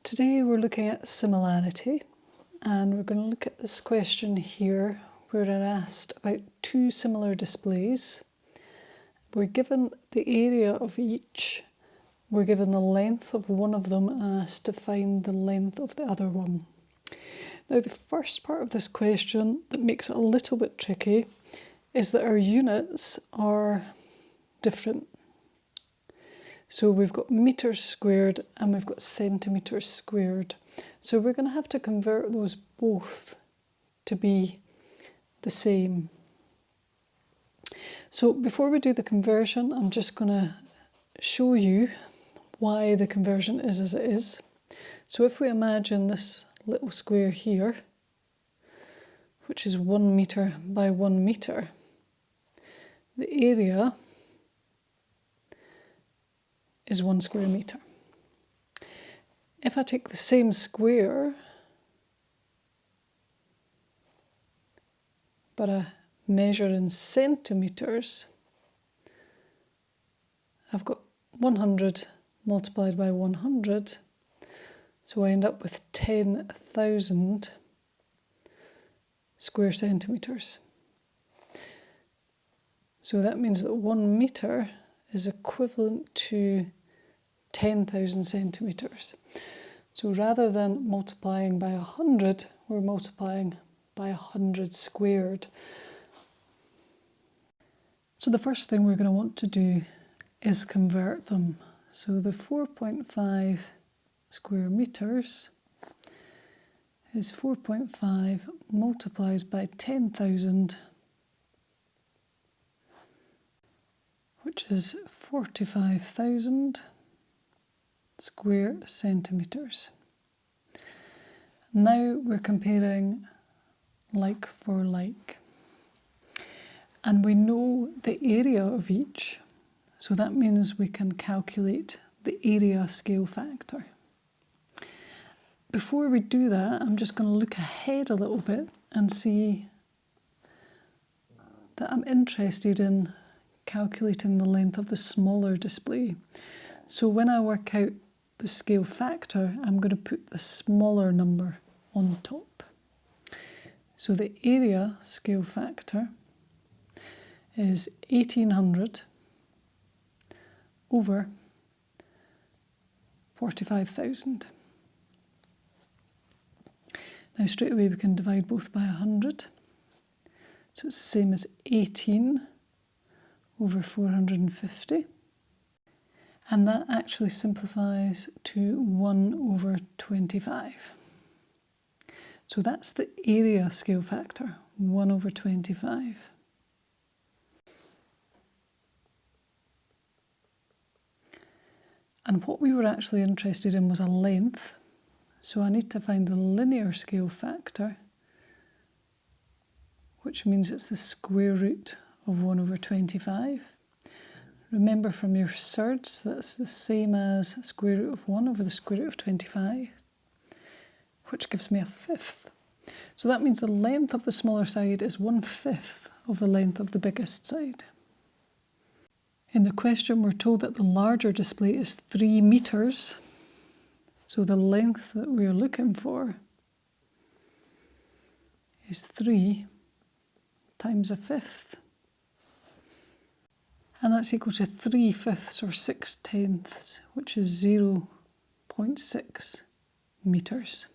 Today we're looking at similarity, and we're going to look at this question here where it asked about two similar displays. We're given the area of each, we're given the length of one of them and asked to find the length of the other one. Now the first part of this question that makes it a little bit tricky is that our units are different. So we've got meters squared and we've got centimetres squared. So we're going to have to convert those both to be the same. So before we do the conversion, I'm just going to show you why the conversion is as it is. So if we imagine this little square here, which is 1 metre by 1 metre, the area is 1 square metre. If I take the same square, but I measure in centimetres, I've got 100 multiplied by 100, so I end up with 10,000 square centimetres. So that means that 1 metre is equivalent to 10,000 centimetres. So rather than multiplying by 100, we're multiplying by 100 squared. So the first thing we're going to want to do is convert them. So the 4.5 square metres is 4.5 multiplied by 10,000, which is 45,000 square centimetres. Now we're comparing like for like. And we know the area of each, so that means we can calculate the area scale factor. Before we do that, I'm just going to look ahead a little bit and see that I'm interested in calculating the length of the smaller display. So when I work out the scale factor, I'm going to put the smaller number on top. So the area scale factor is 1800 over 45,000. Now straight away we can divide both by 100. So it's the same as 18 over 450. And that actually simplifies to 1 over 25. So that's the area scale factor, 1 over 25. And what we were actually interested in was a length. So I need to find the linear scale factor, which means it's the square root of 1 over 25. Remember from your surds, that's the same as square root of 1 over the square root of 25, which gives me a fifth. So that means the length of the smaller side is 1/5 of the length of the biggest side. In the question, we're told that the larger display is 3 metres. So the length that we're looking for is 3 times a fifth. And that's equal to 3/5 or 6/10, which is 0.6 metres.